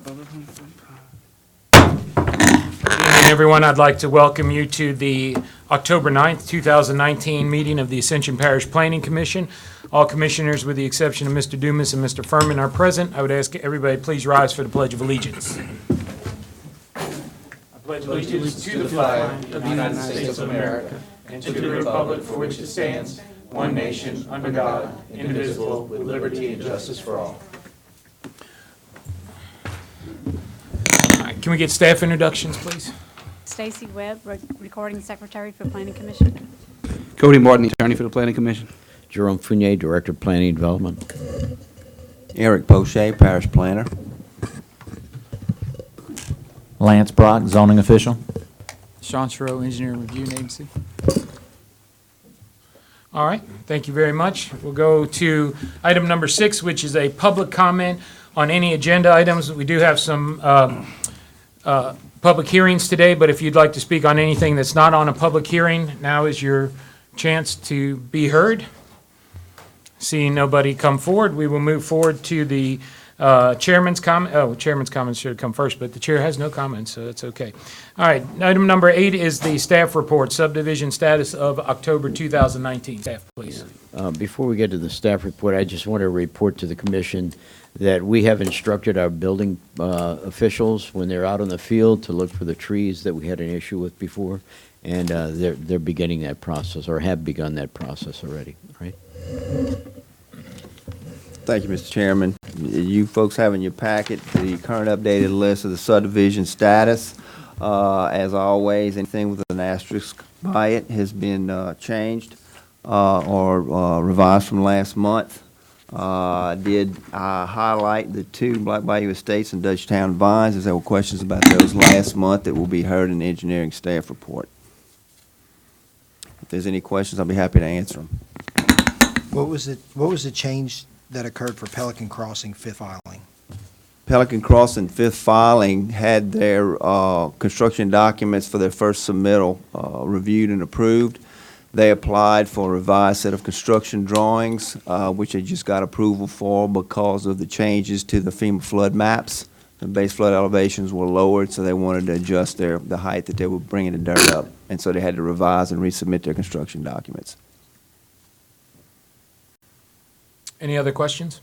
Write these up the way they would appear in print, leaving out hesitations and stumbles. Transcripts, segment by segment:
evening, everyone. I'd like to welcome you to the October 9th, 2019 meeting of the Ascension Parish Planning Commission. All commissioners, with the exception of Mr. Dumas and Mr. Furman, are present. I would ask everybody please rise for the Pledge of Allegiance. I pledge allegiance to the flag of the United States of America and to the republic for which it stands, one nation, under God, indivisible, with liberty and justice for all. Can we get staff introductions, please? Stacy Webb, Recording Secretary for Planning Commission. Cody Martin, Attorney for the Planning Commission. Jerome Fournier, Director of Planning and Development. Eric Poche, Parish Planner. Lance Brock, Zoning Official. Sean Schroe, Engineering Review Agency. All right, thank you very much. We'll go to item number 6, which is a public comment on any agenda items. We do have some public hearings today, but if you'd like to speak on anything that's not on a public hearing, now is your chance to be heard. Seeing nobody come forward, we will move forward to the chairman's comment. Oh, chairman's comments should have come first, but the chair has no comments, so that's okay. All right, item number 8 is the staff report, subdivision status of October 2019. Staff, please. Before we get to the staff report, I just want to report to the commission that we have instructed our building officials when they're out in the field to look for the trees that we had an issue with before, and they're beginning that process, or have begun that process already, right? Thank you, Mr. Chairman. You folks have in your packet the current updated list of the subdivision status. As always, anything with an asterisk by it has been changed or revised from last month. I did highlight the 2 Black Bayou Estates and Dutchtown Vines, as there were questions about those last month that will be heard in the engineering staff report. If there's any questions, I'll be happy to answer them. What was the change that occurred for Pelican Crossing fifth filing? Pelican Crossing fifth filing had their construction documents for their first submittal reviewed and approved. They applied for a revised set of construction drawings, which they just got approval for because of the changes to the FEMA flood maps. The base flood elevations were lowered, so they wanted to adjust the height that they were bringing the dirt up, and so they had to revise and resubmit their construction documents. Any other questions?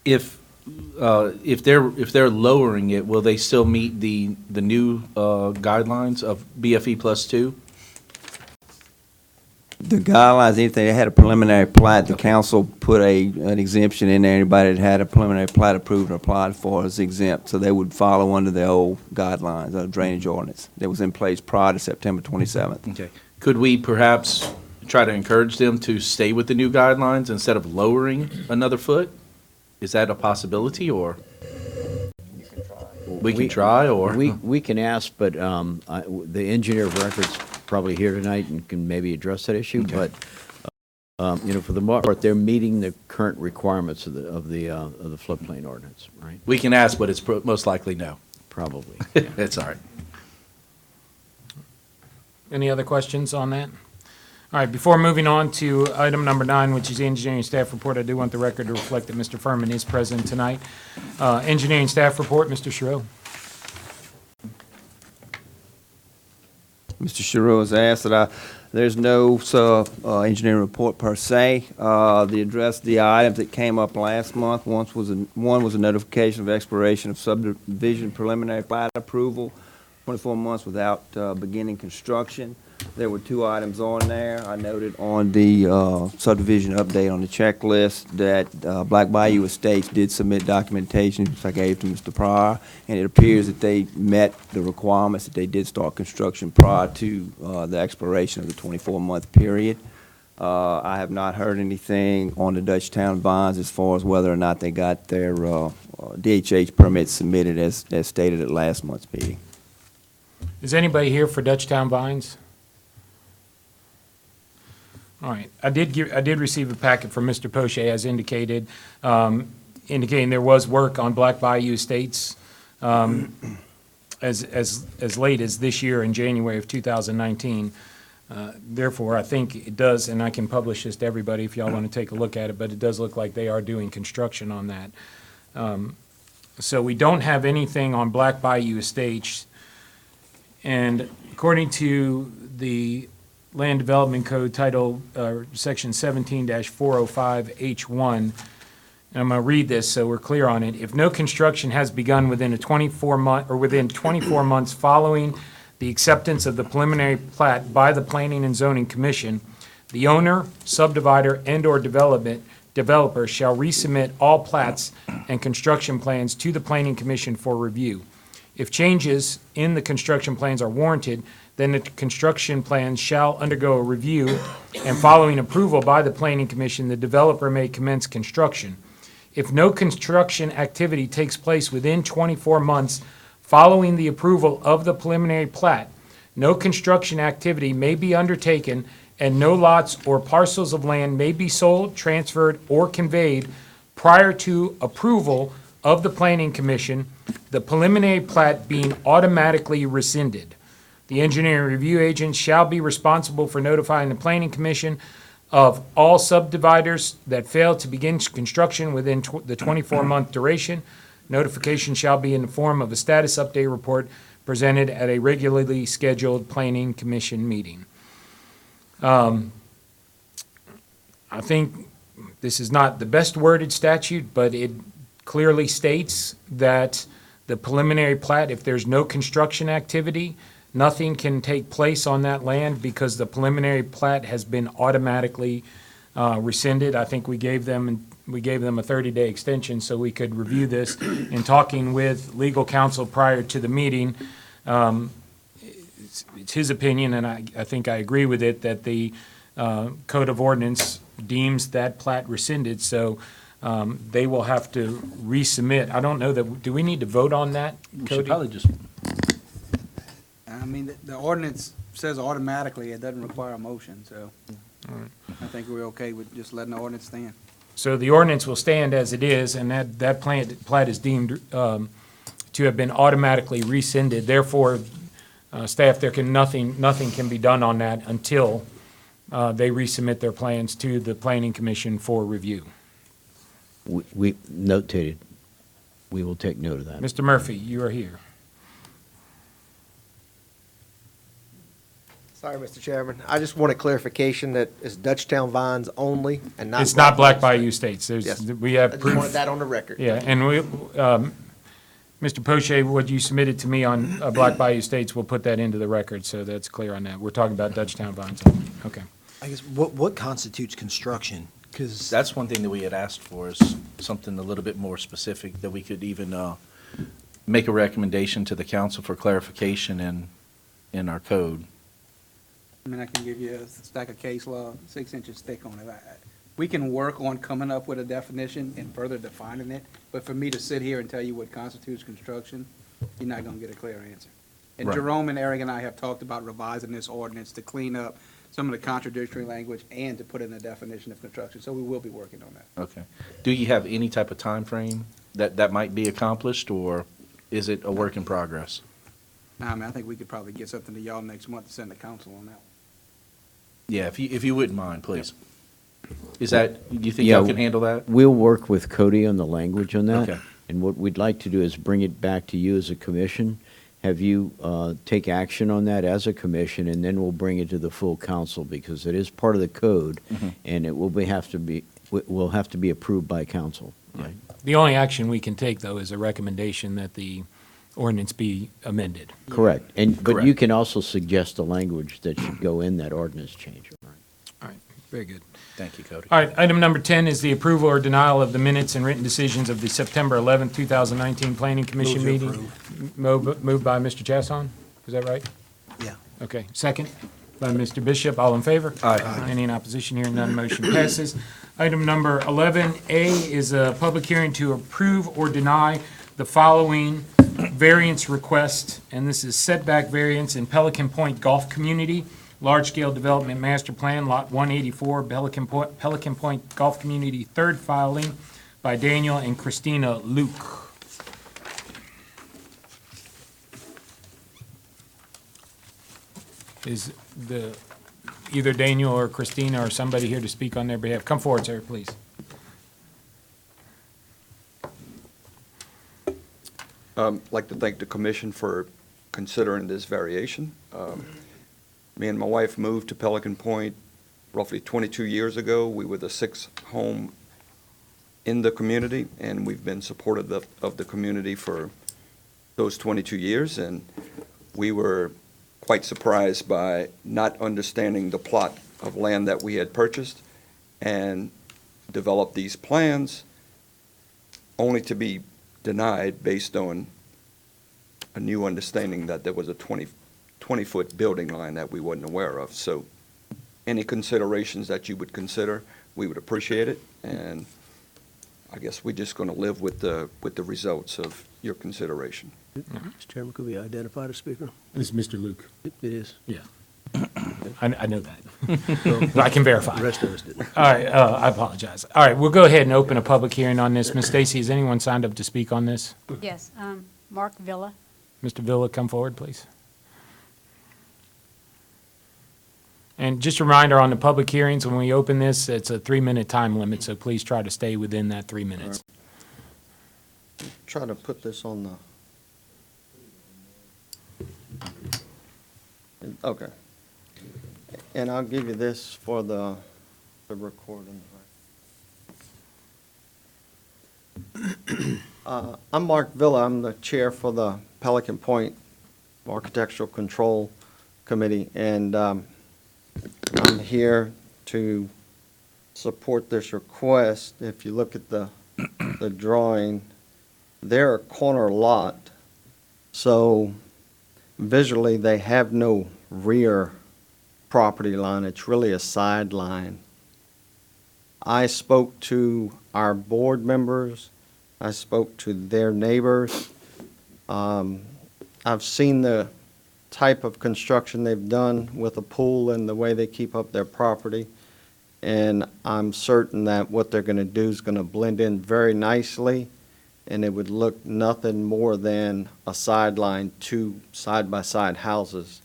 If they're lowering it, will they still meet the new guidelines of BFE +2? The guidelines, anything, they had a preliminary plat, the council put an exemption in there. Anybody that had a preliminary plat approved and applied for is exempt, so they would follow under the old guidelines of drainage ordinance that was in place prior to September 27th. Okay. Could we perhaps try to encourage them to stay with the new guidelines instead of lowering another foot? Is that a possibility, or? We can try, or? We can ask, but the engineer of records probably here tonight and can maybe address that issue. Okay. But for the most part, they're meeting the current requirements of the floodplain ordinance, right? We can ask, but it's most likely no. Probably. That's all right. Any other questions on that? All right, before moving on to item number 9, which is the engineering staff report, I do want the record to reflect that Mr. Furman is present tonight. Engineering staff report, Mr. Schroe. Mr. Sherrill has asked that there's no engineering report per se. The items that came up last month, one was a notification of expiration of subdivision preliminary plat approval, 24 months without beginning construction. There were 2 items on there. I noted on the subdivision update on the checklist that Black Bayou Estates did submit documentation, which I gave to Mr. Pryor, and it appears that they met the requirements, that they did start construction prior to the expiration of the 24-month period. I have not heard anything on the Dutchtown Vines as far as whether or not they got their DHH permits submitted as stated at last month's meeting. Is anybody here for Dutchtown Vines? All right. I did receive a packet from Mr. Poche, as indicated, indicating there was work on Black Bayou Estates as late as this year in January of 2019. Therefore, I think it does, and I can publish this to everybody if y'all want to take a look at it, but it does look like they are doing construction on that. So we don't have anything on Black Bayou Estates. And according to the Land Development Code Title, Section 17-405H1, and I'm going to read this so we're clear on it. If no construction has begun within a 24 months following the acceptance of the preliminary plat by the Planning and Zoning Commission, the owner, subdivider, and/or developer shall resubmit all plats and construction plans to the Planning Commission for review. If changes in the construction plans are warranted, then the construction plans shall undergo a review, and following approval by the Planning Commission, the developer may commence construction. If no construction activity takes place within 24 months following the approval of the preliminary plat, no construction activity may be undertaken, and no lots or parcels of land may be sold, transferred, or conveyed prior to approval of the Planning Commission, the preliminary plat being automatically rescinded. The engineering review agent shall be responsible for notifying the Planning Commission of all subdividers that fail to begin construction within the 24-month duration. Notification shall be in the form of a status update report presented at a regularly scheduled Planning Commission meeting. I think this is not the best worded statute, but it clearly states that the preliminary plat, if there's no construction activity, nothing can take place on that land because the preliminary plat has been automatically rescinded. I think we gave them a 30-day extension so we could review this. In talking with legal counsel prior to the meeting, it's his opinion, and I think I agree with it, that the Code of Ordinance deems that plat rescinded, so they will have to resubmit. I don't know that, do we need to vote on that, We should Cody? probably just, I mean, the ordinance says automatically, it doesn't require a motion, so I think we're okay with just letting the ordinance stand. So the ordinance will stand as it is, and that plat is deemed to have been automatically rescinded. Therefore, staff, nothing can be done on that until they resubmit their plans to the Planning Commission for review. We notated. We will take note of that. Mr. Murphy, you are here. Sorry, Mr. Chairman. I just want a clarification that it's Dutchtown Vines only and not. It's not Black Bayou Estates. Yes. We I have just wanted proof. that on the record. Yeah, and Mr. Poche, what you submitted to me on Black Bayou Estates, we'll put that into the record, so that's clear on that. We're talking about Dutchtown Vines only. Okay. I guess, what constitutes construction? Because that's one thing that we had asked for, is something a little bit more specific, that we could even make a recommendation to the council for clarification in our code. I mean, I can give you a stack of case law, 6 inches thick on it. We can work on coming up with a definition and further defining it, but for me to sit here and tell you what constitutes construction, you're not gonna get a clear answer. And Right. Jerome and Eric and I have talked about revising this ordinance to clean up some of the contradictory language and to put in a definition of construction, so we will be working on that. Okay. Do you have any type of time frame that might be accomplished, or is it a work in progress? I mean, I think we could probably get something to y'all next month to send to council on that one. Yeah, if you wouldn't mind, please. Is that, do you think Yeah, y'all can handle that? We'll work with Cody on the language on that. Okay. And what we'd like to do is bring it back to you as a commission, have you take action on that as a commission, and then we'll bring it to the full council, because it is part of the code, and it will have to be approved by council. Right? The only action we can take, though, is a recommendation that the ordinance be amended. Correct. But you Correct. can also suggest a language that should go in that ordinance change. All right, very good. Thank you, Cody. All right, item number 10 is the approval or denial of the minutes and written decisions of the September 11th, 2019 Planning Commission Move to meeting. Moved by Mr. Chasson, is that right? Yeah. Okay, second by Mr. Bishop, all in favor? Aye. Any in opposition, hearing none, motion passes. Item number 11A is a public hearing to approve or deny the following variance request, and this is setback variance in Pelican Point Golf Community, large-scale development master plan, lot 184, Pelican Point Golf Community, third filing by Daniel and Christina Luke. Is either Daniel or Christina or somebody here to speak on their behalf? Come forward, sir, please. Like to thank the commission for considering this variation. Me and my wife moved to Pelican Point roughly 22 years ago. We were the sixth home in the community, and we've been supportive of the community for those 22 years. And we were quite surprised by not understanding the plot of land that we had purchased and developed these plans only to be denied based on a new understanding that there was a 20-foot building line that we wasn't aware of. So any considerations that you would consider, we would appreciate it. And I guess we're just going to live with the results of your consideration. Mr. Chairman, could we identify the speaker? This is Mr. Luke. It is. Yeah. I know that. I can verify. The rest of us didn't. All right, I apologize. All right, we'll go ahead and open a public hearing on this. Ms. Stacy, has anyone signed up to speak on this? Yes, Mark Villa. Mr. Villa, come forward, please. And just a reminder on the public hearings, when we open this, it's a 3-minute time limit, so please try to stay within that 3 minutes. Try to put this on the, okay. And I'll give you this for the recording. I'm Mark Villa. I'm the chair for the Pelican Point Architectural Control Committee, and I'm here to support this request. If you look at the drawing, they're a corner lot, so visually they have no rear property line. It's really a sideline. I spoke to our board members. I spoke to their neighbors. I've seen the type of construction they've done with a pool and the way they keep up their property. And I'm certain that what they're going to do is going to blend in very nicely, and it would look nothing more than a sideline, two side-by-side houses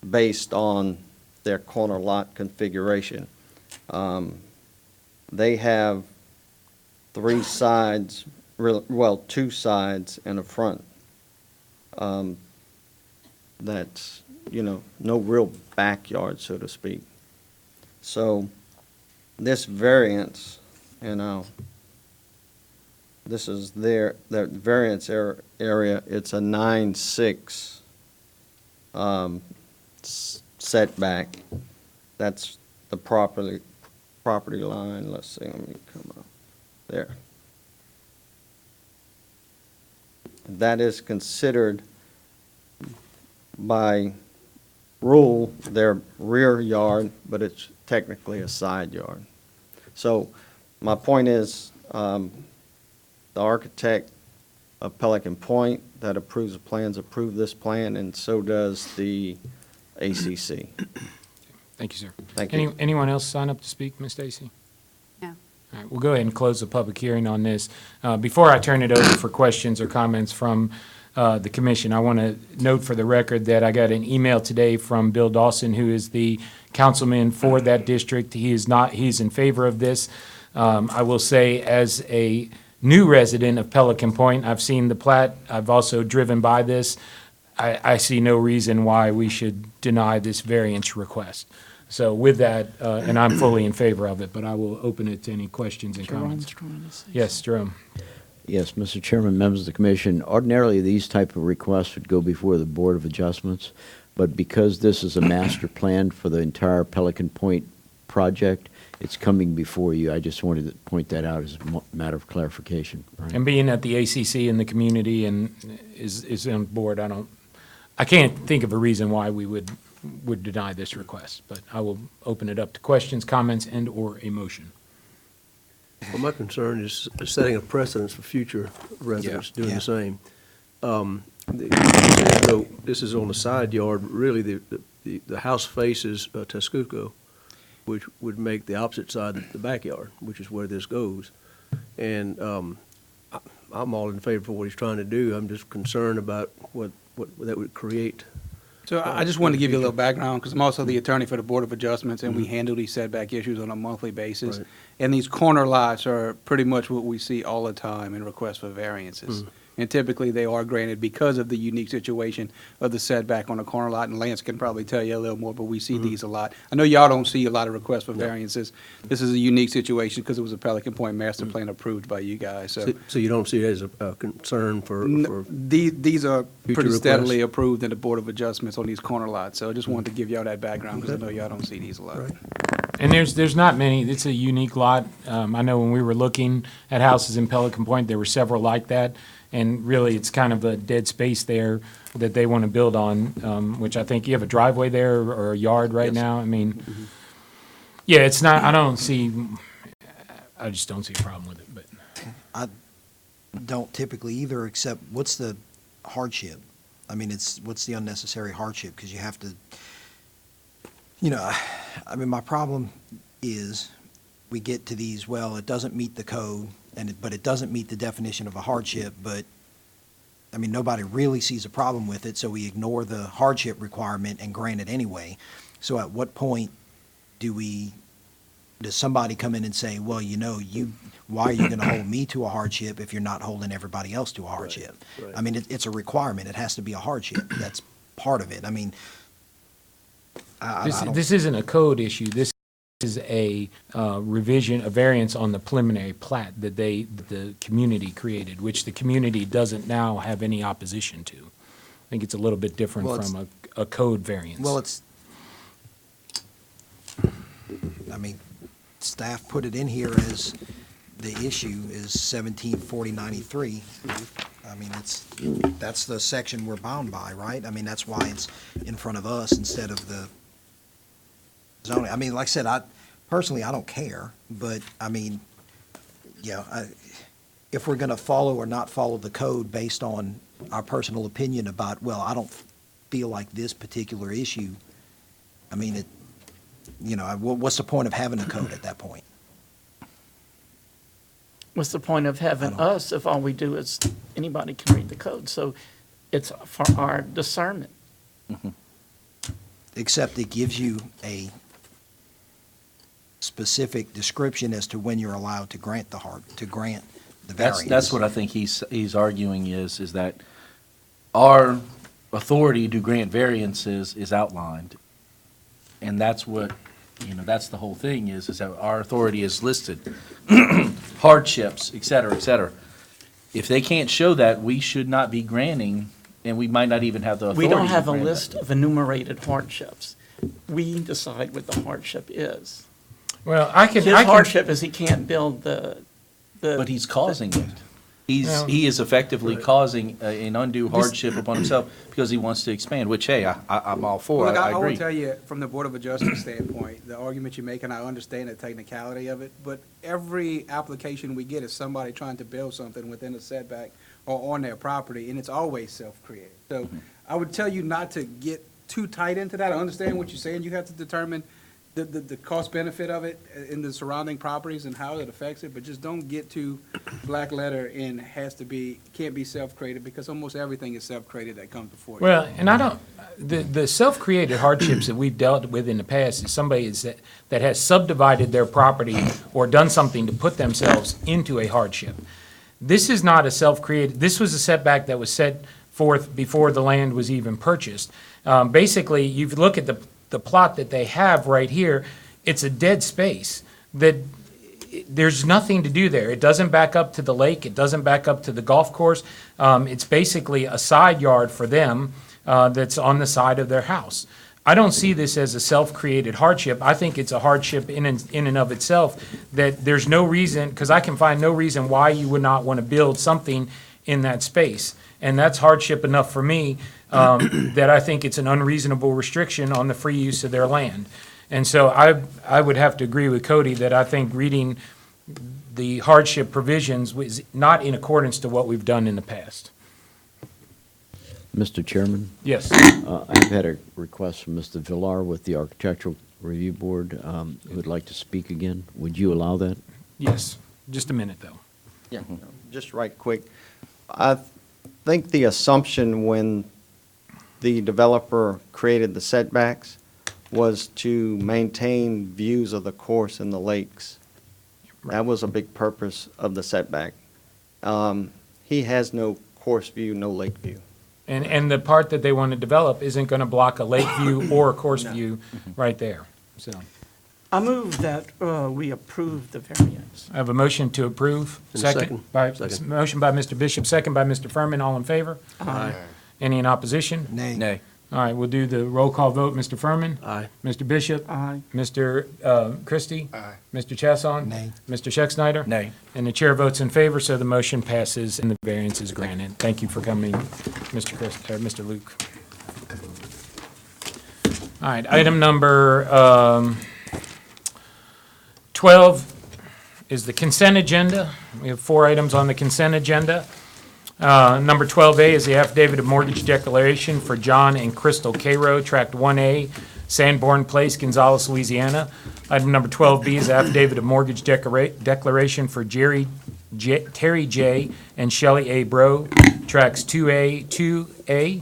based on their corner lot configuration. They have three sides, well, two sides and a front. That's, no real backyard, so to speak. So this variance, this is that variance area, it's a 9.6 setback. That's the property line. Let's see, let me come up there. That is considered by rule their rear yard, but it's technically a side yard. So my point is, the architect of Pelican Point that approves the plans approved this plan, and so does the ACC. Thank you, sir. Thank you. Anyone else sign up to speak, Ms. Stacy? No. All right, we'll go ahead and close the public hearing on this. Before I turn it over for questions or comments from the commission, I want to note for the record that I got an email today from Bill Dawson, who is the councilman for that district. He's in favor of this. I will say, as a new resident of Pelican Point, I've seen the plat. I've also driven by this. I see no reason why we should deny this variance request. So with that, and I'm fully in favor of it, but I will open it to any questions and comments. Yes, Jerome. Yes, Mr. Chairman, members of the commission, ordinarily these type of requests would go before the Board of Adjustments, but because this is a master plan for the entire Pelican Point project, it's coming before you. I just wanted to point that out as a matter of clarification. Brian. And being that the ACC and the community and is on board, I can't think of a reason why we would deny this request, but I will open it up to questions, comments, and/or a motion. Well, my concern is setting a precedence for future residents doing Yeah. the same. This is on the side yard, really, the house faces Tescuco, which would make the opposite side the backyard, which is where this goes. And I'm all in favor for what he's trying to do. I'm just concerned about what that would create. So I just wanted to give you a little background, because I'm also the attorney for the Board of Adjustments, and we handle these setback issues on a monthly basis. Right. And these corner lots are pretty much what we see all the time in requests for variances. And typically, they are granted because of the unique situation of the setback on a corner lot, and Lance can probably tell you a little more, but we see these a lot. I know y'all don't see a lot of requests for variances. This is a unique situation because it was a Pelican Point master plan approved by you guys, so. So you don't see it as a concern for, These are Future pretty steadily requests? approved in the Board of Adjustments on these corner lots, so I just wanted to give y'all that background, because I know y'all don't see these a lot. Right. And there's not many, it's a unique lot. I know when we were looking at houses in Pelican Point, there were several like that. And really, it's kind of a dead space there that they want to build on, which I think you have a driveway there or a yard right now. I mean, yeah, it's not, I just don't see a problem with it, but. I don't typically either, except what's the hardship? I mean, what's the unnecessary hardship? Because you have to, I mean, my problem is we get to these, well, it doesn't meet the code, but it doesn't meet the definition of a hardship, but, I mean, nobody really sees a problem with it, so we ignore the hardship requirement and grant it anyway. So at what point does somebody come in and say, well, why are you going to hold me to a hardship if you're not holding everybody else to a hardship? right. I mean, it's a requirement. It has to be a hardship. That's part of it. I mean, I don't. This isn't a code issue. This is a revision, a variance on the preliminary plat that the community created, which the community doesn't now have any opposition to. I think it's a little bit different Well, from a code variance. Well, I mean, staff put it in here as the issue is 174093. I mean, that's the section we're bound by, right? I mean, that's why it's in front of us instead of the zoning. I mean, like I said, personally, I don't care, but I mean, if we're gonna follow or not follow the code based on our personal opinion about, well, I don't feel like this particular issue, I mean, what's the point of having a code at that point? What's the point of having I don't- us if all we do is anybody can read the code? So it's for our discernment. Except it gives you a specific description as to when you're allowed to grant the variance. That's what I think he's arguing is that our authority to grant variances is outlined. And that's what, that's the whole thing is that our authority is listed. Hardships, et cetera, et cetera. If they can't show that, we should not be granting, and we might not even have the We authority don't to have a grant that. list of enumerated hardships. We decide what the hardship is. Well, His hardship is he can't build the. But he's causing it. Well- He is effectively causing an undue hardship upon himself because he wants to expand, which, hey, I'm all for, Well, look, I I will agree. tell you, from the Board of Adjustment standpoint, the argument you make, and I understand the technicality of it, but every application we get is somebody trying to build something within a setback or on their property, and it's always self-created. So I would tell you not to get too tight into that. I understand what you're saying. You have to determine the cost benefit of it in the surrounding properties and how it affects it, but just don't get too black letter and can't be self-created, because almost everything is self-created that comes before you. Well, and the self-created hardships that we've dealt with in the past is somebody that has subdivided their property or done something to put themselves into a hardship. This is not a self-created, this was a setback that was set forth before the land was even purchased. Basically, you look at the plot that they have right here, it's a dead space that there's nothing to do there. It doesn't back up to the lake. It doesn't back up to the golf course. It's basically a side yard for them that's on the side of their house. I don't see this as a self-created hardship. I think it's a hardship in and of itself, that there's no reason, because I can find no reason why you would not want to build something in that space. And that's hardship enough for me, that I think it's an unreasonable restriction on the free use of their land. And so I would have to agree with Cody that I think reading the hardship provisions was not in accordance to what we've done in the past. Mr. Chairman, Yes. I've had a request from Mr. Villar with the Architectural Review Board, who would like to speak again. Would you allow that? Yes. Just a minute, though. Yeah, just right quick. I think the assumption when the developer created the setbacks was to maintain views of the course and the lakes. That was a big purpose of the setback. He has no course view, no lake view. And the part that they want to develop isn't going to block a lake view or a course view right there, so. I move that we approve the variance. I have a motion to approve. And a second. Second. Motion by Mr. Bishop, second by Mr. Furman. All in favor? Aye. Any in opposition? Nay. Nay. All right, we'll do the roll call vote. Mr. Furman? Aye. Mr. Bishop? Aye. Mr. Christie? Aye. Mr. Chasson? Nay. Mr. Schexnayder? Nay. And the chair votes in favor, so the motion passes and the variance is granted. Thank you for coming, Mr. Luke. All right, item number 12 is the consent agenda. We have 4 items on the consent agenda. Number 12A is the affidavit of mortgage declaration for John and Crystal Cairo, Tract 1A, Sanborn Place, Gonzales, Louisiana. Item number 12B is affidavit of mortgage declaration for Terry J. and Shelley A. Bro, Tracts 2A,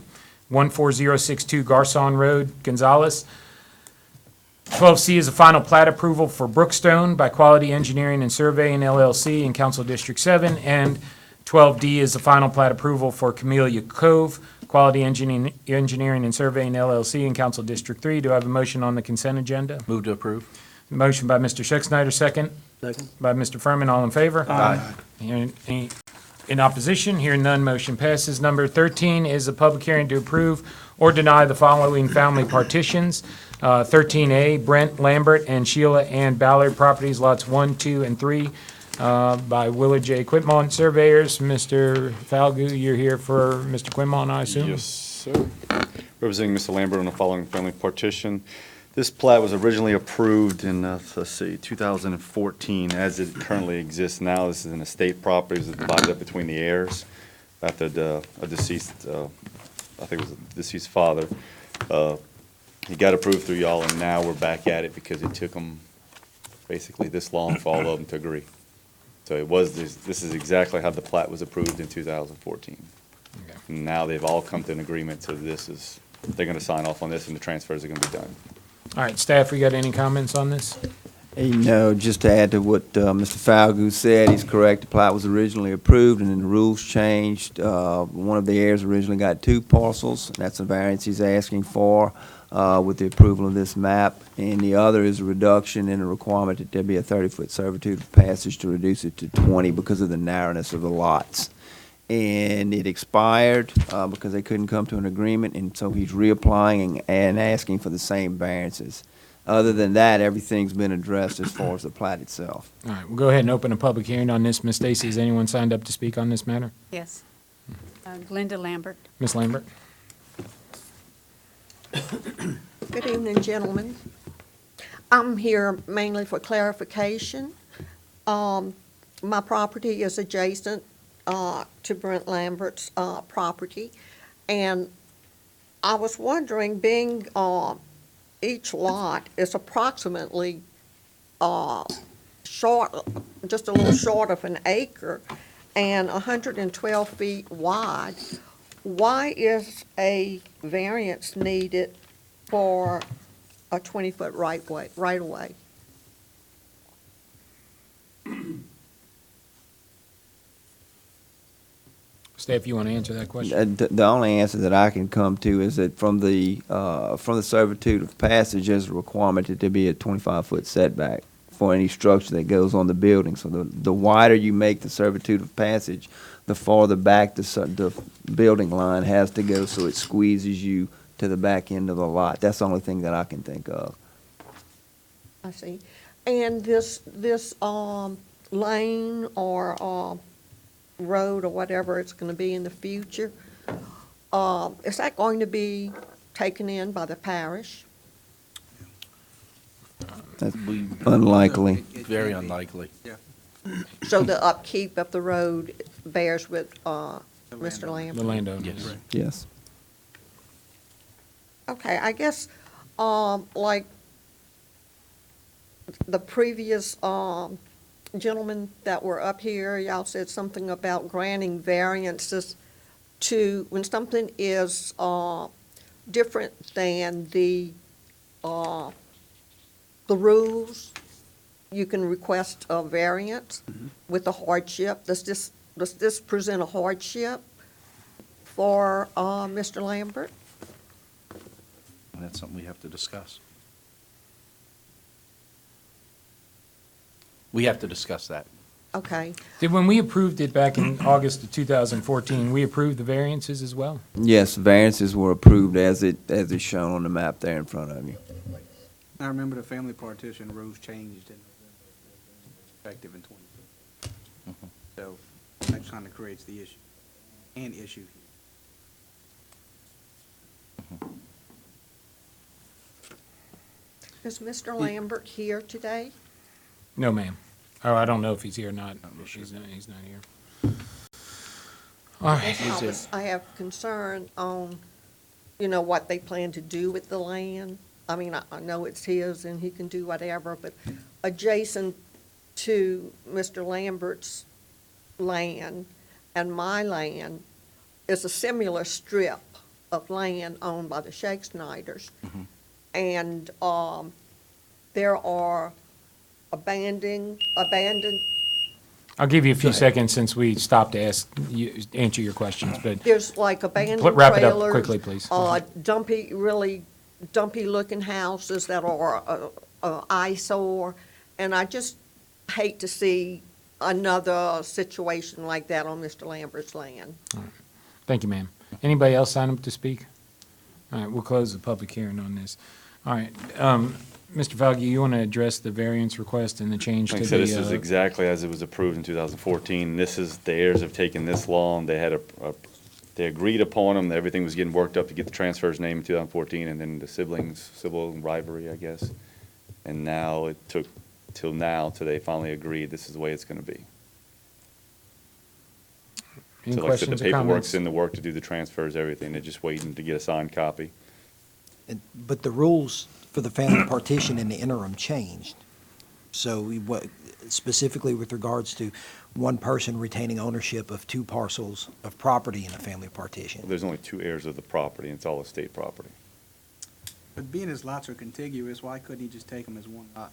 14062 Garcon Road, Gonzales. 12C is a final plat approval for Brookstone by Quality Engineering and Surveying LLC in Council District 7, and 12D is the final plat approval for Camellia Cove, Quality Engineering and Surveying LLC in Council District 3. Do I have a motion on the consent agenda? Move to approve. Motion by Mr. Schexnayder, second Second. by Mr. Furman. All in favor? Aye. Any in opposition? Hearing none, motion passes. Number 13 is a public hearing to approve or deny the following family partitions. 13A, Brent Lambert and Sheila Ann Ballard Properties, lots 1, 2, and 3, by Willard J. Quitmont Surveyors. Mr. Falgu, you're here for Mr. Quitmont, I assume? Yes, sir. Representing Mr. Lambert on the following family partition. This plat was originally approved in, let's see, 2014. As it currently exists now, this is an estate property. It's divided up between the heirs after a deceased, I think it was a deceased father. He got approved through y'all, and now we're back at it because it took them basically this long for all of them to agree. So it was, this is exactly how the plat was approved in 2014. Okay. Now they've all come to an agreement, so this is, they're gonna sign off on this and the transfers are gonna be done. All right, staff, we got any comments on this? No, just to add to what Mr. Falgout said, he's correct. The plat was originally approved, and then the rules changed. One of the heirs originally got 2 parcels, and that's the variance he's asking for with the approval of this map. And the other is a reduction in the requirement that there be a 30-foot servitude of passage to reduce it to 20 because of the narrowness of the lots. And it expired because they couldn't come to an agreement, and so he's reapplying and asking for the same variances. Other than that, everything's been addressed as far as the plat itself. All right, we'll go ahead and open a public hearing on this. Ms. Stacy, has anyone signed up to speak on this matter? Yes. Glenda Lambert. Ms. Lambert? Good evening, gentlemen. I'm here mainly for clarification. My property is adjacent to Brent Lambert's property, and I was wondering, being each lot is approximately short, just a little short of an acre, and 112 feet wide, why is a variance needed for a 20-foot right-of-way? Staff, you want to answer that question? The only answer that I can come to is that from the servitude of passage, there's a requirement that there be a 25-foot setback for any structure that goes on the building. So the wider you make the servitude of passage, the farther back the building line has to go, so it squeezes you to the back end of the lot. That's the only thing that I can think of. I see. And this lane or road or whatever it's going to be in the future, is that going to be taken in by the parish? That's unlikely. Very unlikely. So the upkeep of the road bears with Mr. Lambert? The landowner. Yes. Yes. Okay, I guess, like the previous gentlemen that were up here, y'all said something about granting variances to, when something is different than the rules, you can request a variance with a hardship. Does this present a hardship for Mr. Lambert? And that's something we have to discuss. We have to discuss that. Okay. When we approved it back in August of 2014, we approved the variances as well? Yes, variances were approved as is shown on the map there in front of you. I remember the family partition rules changed and effective in 20. So that kind of creates the issue, an issue here. Is Mr. Lambert here today? No, ma'am. Oh, I don't know if he's here or not. He's not here. All right. I have concern on, what they plan to do with the land. I mean, I know it's his and he can do whatever, but adjacent to Mr. Lambert's land and my land is a similar strip of land owned by the Shake Snyders. And there are abandoned, I'll give you a few seconds since we stopped to answer your questions, but there's like abandoned trailers. wrap it up quickly, please. Really dumpy-looking houses that are eyesore, and I just hate to see another situation like that on Mr. Lambert's land. thank you, ma'am. Anybody else sign up to speak? All right, we'll close the public hearing on this. All right, Mr. Falke, you want to address the variance request and the change to Like I the? said, this is exactly as it was approved in 2014. This is, the heirs have taken this long. They had they agreed upon them, everything was getting worked up to get the transfer's name in 2014, and then the siblings, civil rivalry, I guess. And now it took till now, till they finally agreed this is the way it's going to be. Any So like I said, questions the or paperwork's comments? in the work to do the transfers, everything. They're just waiting to get a signed copy. But the rules for the family partition in the interim changed. So specifically with regards to one person retaining ownership of two parcels of property in a family partition. There's only two heirs of the property, and it's all estate property. But being his lots are contiguous, why couldn't he just take them as one lot?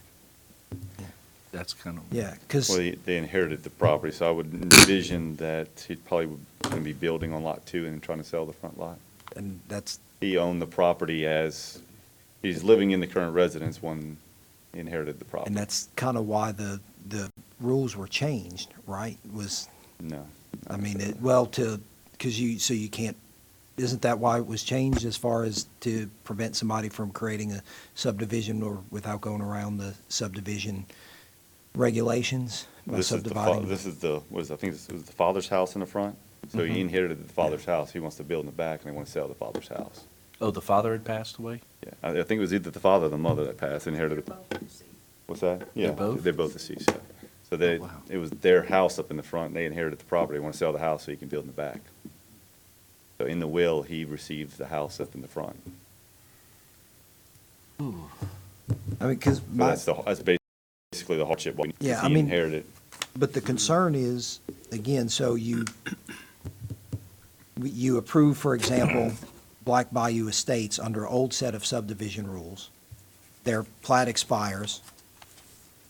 That's kind of. Yeah, because, Well, they inherited the property, so I would envision that he'd probably going to be building on lot 2 and trying to sell the front lot. and that's, He owned the property as, he's living in the current residence when he inherited the property. and that's kind of why the rules were changed, right? Was, No. I mean, because you can't, isn't that why it was changed as far as to prevent somebody from creating a subdivision or without going around the subdivision regulations by This is subdividing? this is the, what is, I think this was the father's house in the front. So he inherited the father's house. He wants to build in the back, and they want to sell the father's house. Oh, the father had passed away? Yeah, I think it was either the father or the mother that passed, inherited it. What's that? Yeah, both? they're both deceased, yeah. So they, Wow. it was their house up in the front, and they inherited the property, want to sell the house so he can build in the back. So in the will, he receives the house up in the front. I mean, because So that's basically the hardship, because Yeah, I he mean- inherited. but the concern is, again, so you approve, for example, Black Bayou Estates under old set of subdivision rules. Their plat expires.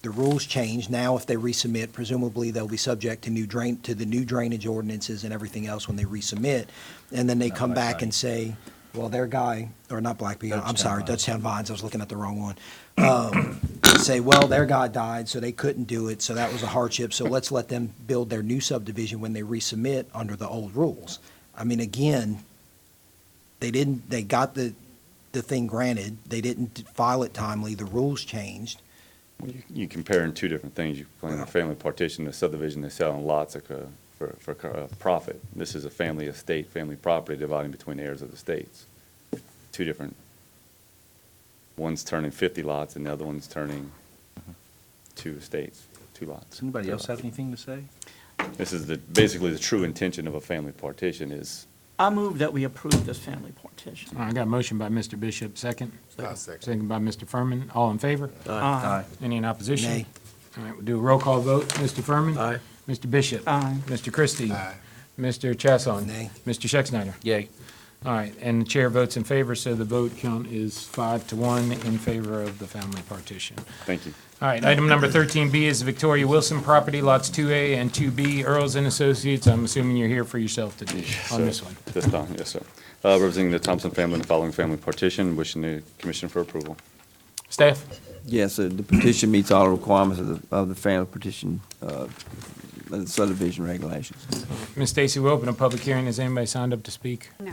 The rules change. Now, if they resubmit, presumably they'll be subject to the new drainage ordinances and everything else when they resubmit. And then they come Black back Bayou. and say, well, their guy, or not Black Bayou, I'm Dutchtown sorry, Vines. Dutchtown Vines, I was looking at the wrong one. Say, well, their guy died, so they couldn't do it, so that was a hardship, so let's let them build their new subdivision when they resubmit under the old rules. I mean, again, they got the thing granted, they didn't file it timely, the rules changed. You comparing two different things. You plan a family partition, a subdivision, they're selling lots for profit. This is a family estate, family property dividing between heirs of the estates. Two different, one's turning 50 lots and the other one's turning 2 estates, 2 lots. Does anybody else have anything to say? This is basically the true intention of a family partition is, I move that we approve this family partition. All right, I got a motion by Mr. Bishop, second. Second by Mr. Furman. All in favor? Aye. Any in opposition? Nay. All right, we'll do a roll call vote. Mr. Furman? Aye. Mr. Bishop? Aye. Mr. Christie? Mr. Chasson? Nay. Mr. Schexnayder? Yay. All right, and the chair votes in favor, so the vote count is 5-1 in favor of the family partition. Thank you. All right, item number 13B is Victoria Wilson property, lots 2A and 2B, Earls and Associates. I'm assuming you're here for yourself today on this one. This time, yes, sir. Representing the Thompson family and the following family partition, wishing the commission for approval. Staff? Yes, the petition meets all the requirements of the family petition subdivision regulations. Ms. Stacy, we'll open a public hearing. Has anybody signed up to speak? No.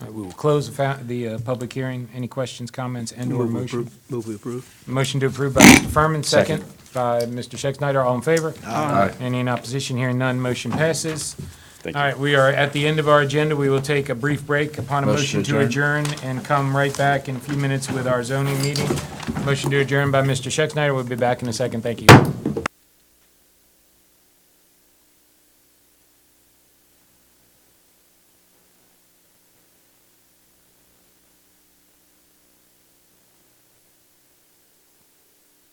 All right, we will close the public hearing. Any questions, comments, and/or motion? Move we approve. Motion to approve by Mr. Furman, second by Mr. Schexnayder. All in favor? Aye. Any in opposition? Hearing none, motion passes. Thank All you. right, we are at the end of our agenda. We will take a brief break upon a motion Motion to to adjourn and come right back in a few minutes with our zoning meeting. Motion to adjourn by Mr. Schexnayder. We'll be back in a second. Thank you.